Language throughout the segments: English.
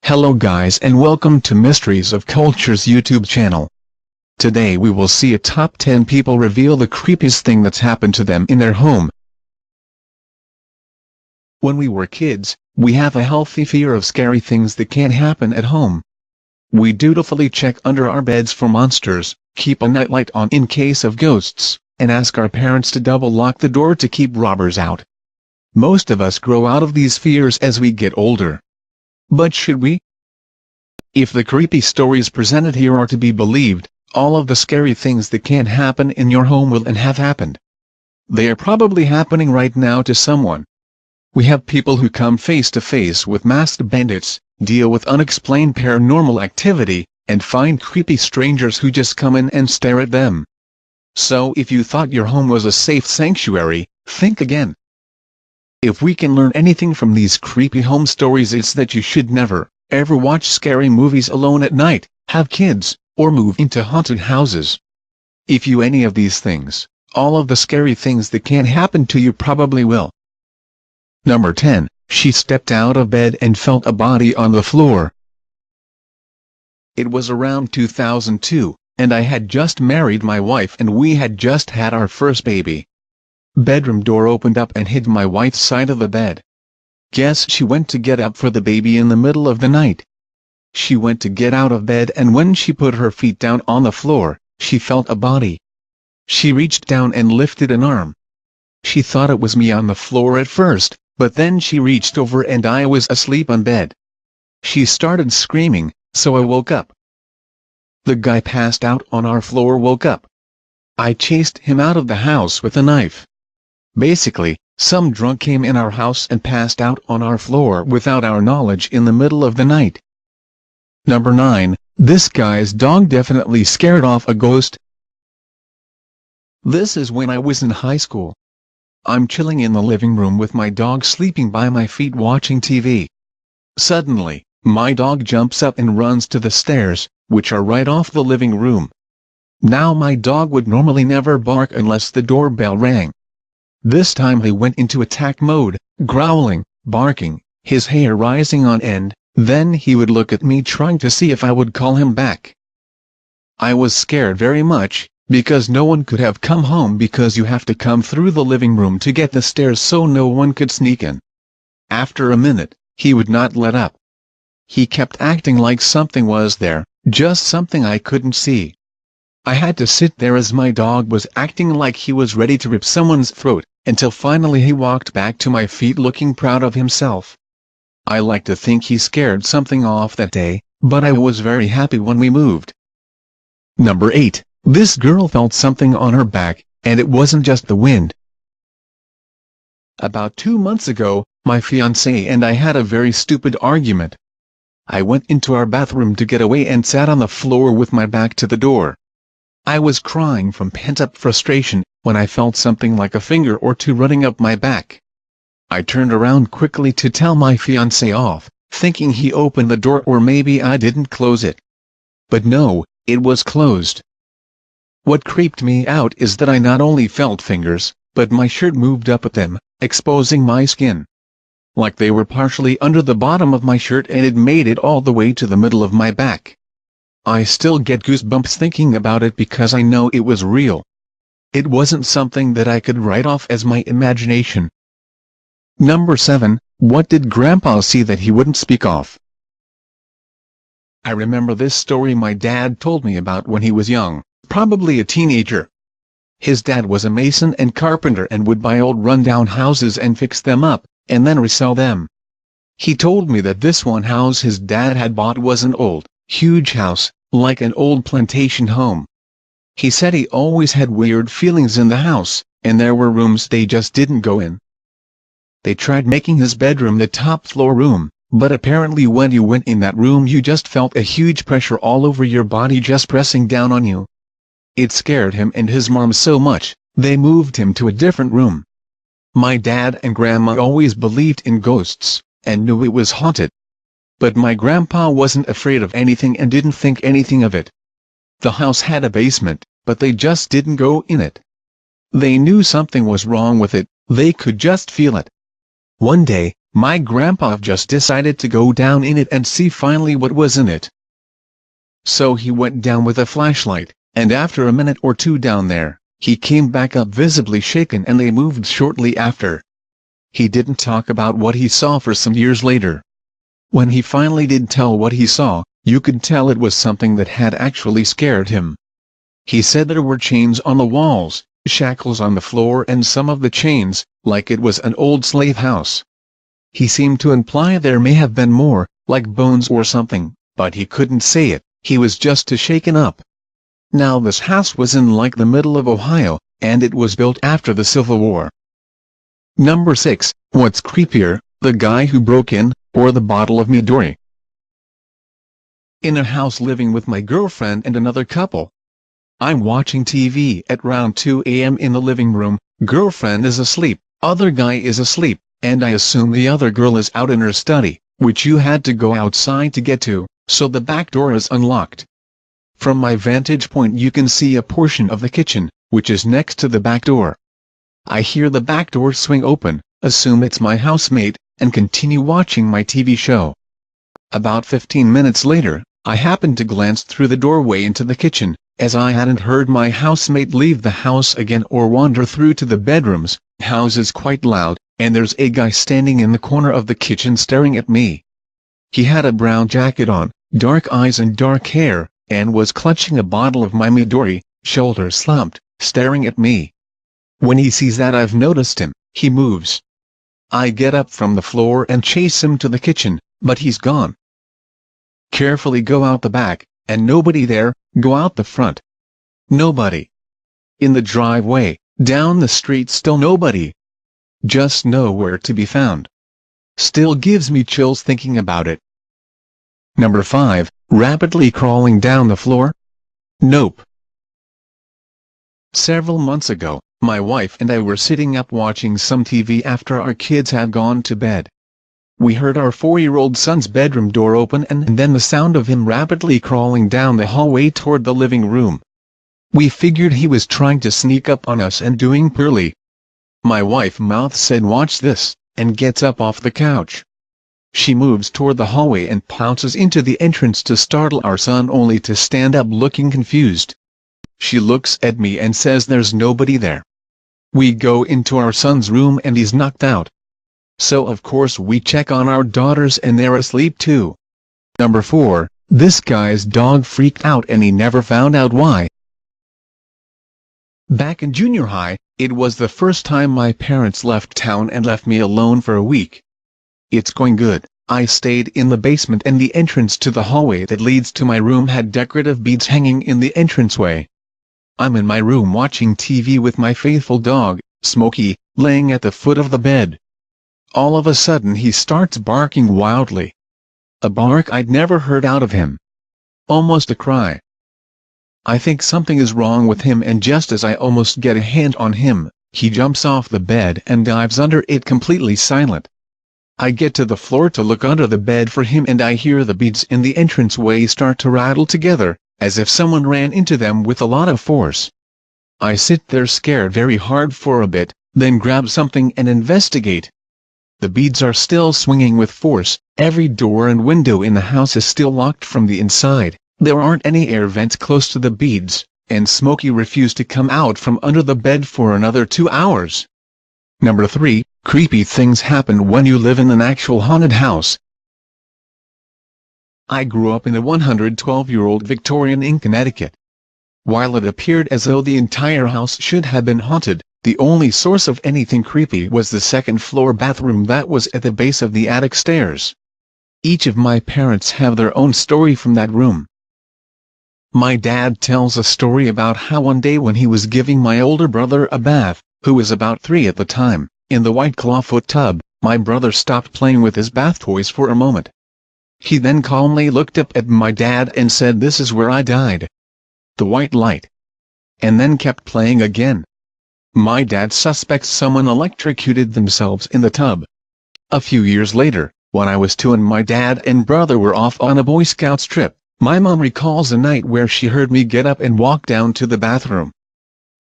Hello guys and welcome to Mysteries of Culture's YouTube channel. Today we will see a top 10 people reveal the creepiest thing that's happened to them in their home. When we were kids, we have a healthy fear of scary things that can't happen at home. We dutifully check under our beds for monsters, keep a nightlight on in case of ghosts, and ask our parents to double lock the door to keep robbers out. Most of us grow out of these fears as we get older. But should we? If the creepy stories presented here are to be believed, all of the scary things that can't happen in your home will and have happened. They are probably happening right now to someone. We have people who come face to face with masked bandits, deal with unexplained paranormal activity, and find creepy strangers who just come in and stare at them. So if you thought your home was a safe sanctuary, think again. If we can learn anything from these creepy home stories, it's that you should never, ever watch scary movies alone at night, have kids, or move into haunted houses. If you any of these things, all of the scary things that can't happen to you probably will. Number 10, she stepped out of bed and felt a body on the floor. It was around 2002, and I had just married my wife and we had just had our first baby. Bedroom door opened up and hid my wife's side of the bed. Guess she went to get up for the baby in the middle of the night. She went to get out of bed and when she put her feet down on the floor, she felt a body. She reached down and lifted an arm. She thought it was me on the floor at first, but then she reached over and I was asleep on bed. She started screaming, so I woke up. The guy passed out on our floor woke up. I chased him out of the house with a knife. Basically, some drunk came in our house and passed out on our floor without our knowledge in the middle of the night. Number 9, this guy's dog definitely scared off a ghost. This is when I was in high school. I'm chilling in the living room with my dog sleeping by my feet watching TV. Suddenly, my dog jumps up and runs to the stairs, which are right off the living room. Now my dog would normally never bark unless the doorbell rang. This time he went into attack mode, growling, barking, his hair rising on end, then he would look at me trying to see if I would call him back. I was scared very much, because no one could have come home because you have to come through the living room to get the stairs so no one could sneak in. After a minute, he would not let up. He kept acting like something was there, just something I couldn't see. I had to sit there as my dog was acting like he was ready to rip someone's throat, until finally he walked back to my feet looking proud of himself. I like to think he scared something off that day, but I was very happy when we moved. Number 8, this girl felt something on her back, and it wasn't just the wind. About 2 months ago, my fiancé and I had a very stupid argument. I went into our bathroom to get away and sat on the floor with my back to the door. I was crying from pent-up frustration, when I felt something like a finger or two running up my back. I turned around quickly to tell my fiancé off, thinking he opened the door or maybe I didn't close it. But no, it was closed. What creeped me out is that I not only felt fingers, but my shirt moved up at them, exposing my skin. Like they were partially under the bottom of my shirt and it made it all the way to the middle of my back. I still get goosebumps thinking about it because I know it was real. It wasn't something that I could write off as my imagination. Number 7, what did Grandpa see that he wouldn't speak of? I remember this story my dad told me about when he was young, probably a teenager. His dad was a mason and carpenter and would buy old run-down houses and fix them up, and then resell them. He told me that this one house his dad had bought was an old, huge house, like an old plantation home. He said he always had weird feelings in the house, and there were rooms they just didn't go in. They tried making his bedroom the top floor room, but apparently when you went in that room you just felt a huge pressure all over your body just pressing down on you. It scared him and his mom so much, they moved him to a different room. My dad and grandma always believed in ghosts, and knew it was haunted. But my grandpa wasn't afraid of anything and didn't think anything of it. The house had a basement, but they just didn't go in it. They knew something was wrong with it, they could just feel it. One day, My grandpa just decided to go down in it and see finally what was in it. So he went down with a flashlight, and after a minute or two down there, he came back up visibly shaken and they moved shortly after. He didn't talk about what he saw for some years later. When he finally did tell what he saw, you could tell it was something that had actually scared him. He said there were chains on the walls, shackles on the floor and some of the chains, like it was an old slave house. He seemed to imply there may have been more, like bones or something, but he couldn't say it, he was just too shaken up. Now this house was in like the middle of Ohio, and it was built after the Civil War. Number 6, what's creepier, the guy who broke in, or the bottle of Midori? In a house living with my girlfriend and another couple. I'm watching TV at around 2 a.m. in the living room, girlfriend is asleep, other guy is asleep, and I assume the other girl is out in her study, which you had to go outside to get to, so the back door is unlocked. From my vantage point you can see a portion of the kitchen, which is next to the back door. I hear the back door swing open, assume it's my housemate, and continue watching my TV show. About 15 minutes later, I happened to glance through the doorway into the kitchen, as I hadn't heard my housemate leave the house again or wander through to the bedrooms. House is quite loud, and there's a guy standing in the corner of the kitchen staring at me. He had a brown jacket on, dark eyes and dark hair, and was clutching a bottle of my Midori, shoulders slumped, staring at me. When he sees that I've noticed him, he moves. I get up from the floor and chase him to the kitchen, but he's gone. Carefully go out the back, and nobody there, go out the front. Nobody. In the driveway, down the street still nobody. Just nowhere to be found. Still gives me chills thinking about it. Number 5, rapidly crawling down the floor? Nope. Several months ago, my wife and I were sitting up watching some TV after our kids had gone to bed. We heard our 4-year-old son's bedroom door open and then the sound of him rapidly crawling down the hallway toward the living room. We figured he was trying to sneak up on us and doing poorly. My wife mouth said watch this, and gets up off the couch. She moves toward the hallway and pounces into the entrance to startle our son only to stand up looking confused. She looks at me and says there's nobody there. We go into our son's room and he's knocked out. So of course we check on our daughters and they're asleep too. Number 4, this guy's dog freaked out and he never found out why. Back in junior high, it was the first time my parents left town and left me alone for a week. It's going good. I stayed in the basement and the entrance to the hallway that leads to my room had decorative beads hanging in the entranceway. I'm in my room watching TV with my faithful dog, Smokey, laying at the foot of the bed. All of a sudden he starts barking wildly. A bark I'd never heard out of him. Almost a cry. I think something is wrong with him and just as I almost get a hand on him, he jumps off the bed and dives under it completely silent. I get to the floor to look under the bed for him and I hear the beads in the entranceway start to rattle together, as if someone ran into them with a lot of force. I sit there scared very hard for a bit, then grab something and investigate. The beads are still swinging with force, every door and window in the house is still locked from the inside, there aren't any air vents close to the beads, and Smokey refused to come out from under the bed for another 2 hours. Number 3, creepy things happen when you live in an actual haunted house. I grew up in a 112-year-old Victorian in Connecticut. While it appeared as though the entire house should have been haunted, the only source of anything creepy was the second-floor bathroom that was at the base of the attic stairs. Each of my parents have their own story from that room. My dad tells a story about how one day when he was giving my older brother a bath, who was about 3 at the time, in the white clawfoot tub, my brother stopped playing with his bath toys for a moment. He then calmly looked up at my dad and said, "This is where I died." The white light. And then kept playing again. My dad suspects someone electrocuted themselves in the tub. A few years later, when I was 2 and my dad and brother were off on a Boy Scouts trip, my mom recalls a night where she heard me get up and walk down to the bathroom.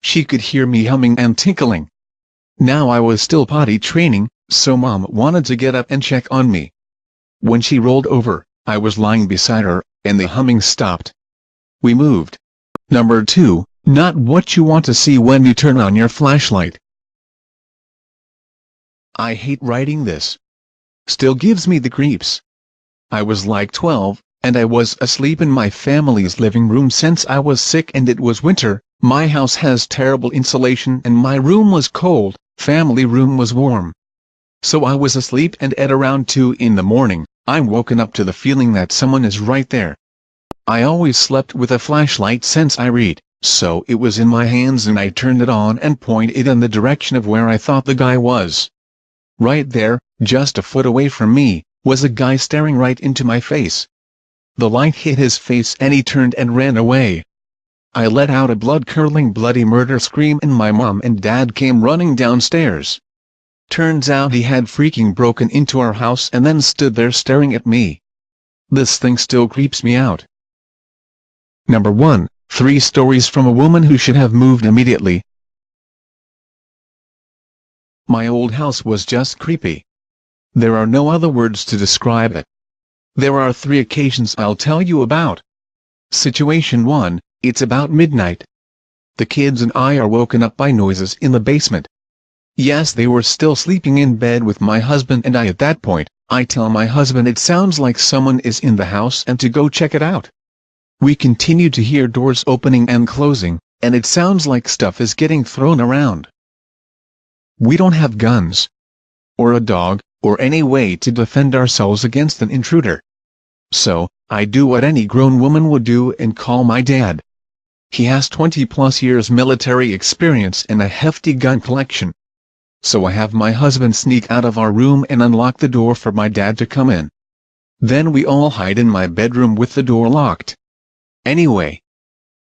She could hear me humming and tinkling. Now I was still potty training, So Mom wanted to get up and check on me. When she rolled over, I was lying beside her, and the humming stopped. We moved. Number 2, not what you want to see when you turn on your flashlight. I hate writing this. Still gives me the creeps. I was like 12, and I was asleep in my family's living room since I was sick and it was winter. My house has terrible insulation and my room was cold, family room was warm. So I was asleep, and at around 2 in the morning, I'm woken up to the feeling that someone is right there. I always slept with a flashlight since I read, so it was in my hands and I turned it on and pointed it in the direction of where I thought the guy was. Right there, just a foot away from me, was a guy staring right into my face. The light hit his face and he turned and ran away. I let out a blood-curdling bloody murder scream and my mom and dad came running downstairs. Turns out he had freaking broken into our house and then stood there staring at me. This thing still creeps me out. Number 1, 3 stories from a woman who should have moved immediately. My old house was just creepy. There are no other words to describe it. There are 3 occasions I'll tell you about. Situation 1, it's about midnight. The kids and I are woken up by noises in the basement. Yes, they were still sleeping in bed with my husband and I. At that point, I tell my husband it sounds like someone is in the house and to go check it out. We continue to hear doors opening and closing, and it sounds like stuff is getting thrown around. We don't have guns, or a dog, or any way to defend ourselves against an intruder. So, I do what any grown woman would do and call my dad. He has 20+ years military experience and a hefty gun collection. So I have my husband sneak out of our room and unlock the door for my dad to come in. Then we all hide in my bedroom with the door locked. Anyway,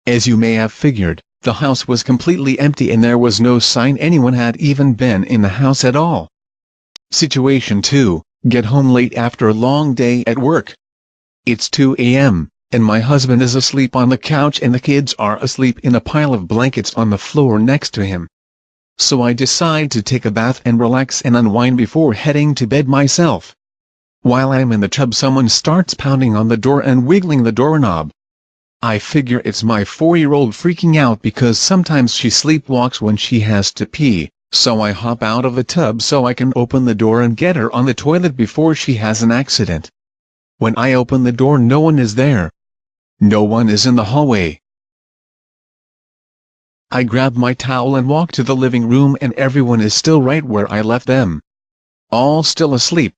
as you may have figured, the house was completely empty and there was no sign anyone had even been in the house at all. Situation 2, get home late after a long day at work. It's 2 a.m., and my husband is asleep on the couch and the kids are asleep in a pile of blankets on the floor next to him. So I decide to take a bath and relax and unwind before heading to bed myself. While I'm in the tub, someone starts pounding on the door and wiggling the doorknob. I figure it's my 4-year-old freaking out because sometimes she sleepwalks when she has to pee, so I hop out of the tub so I can open the door and get her on the toilet before she has an accident. When I open the door, no one is there. No one is in the hallway. I grab my towel and walk to the living room and everyone is still right where I left them. All still asleep.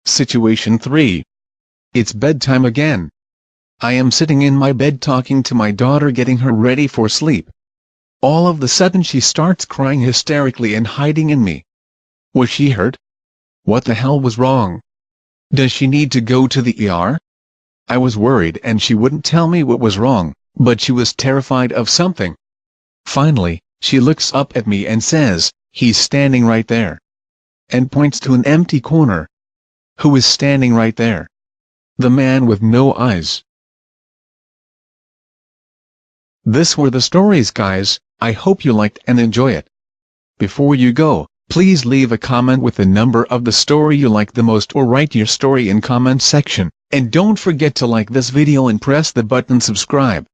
Situation 3. It's bedtime again. I am sitting in my bed talking to my daughter, getting her ready for sleep. All of a sudden she starts crying hysterically and hiding in me. Was she hurt? What the hell was wrong? Does she need to go to the ER? I was worried and she wouldn't tell me what was wrong, but she was terrified of something. Finally, she looks up at me and says, "He's standing right there," and points to an empty corner. Who is standing right there? The man with no eyes. This were the stories, guys. I hope you liked and enjoy it. Before you go, please leave a comment with the number of the story you like the most or write your story in comment section, and don't forget to like this video and press the button subscribe.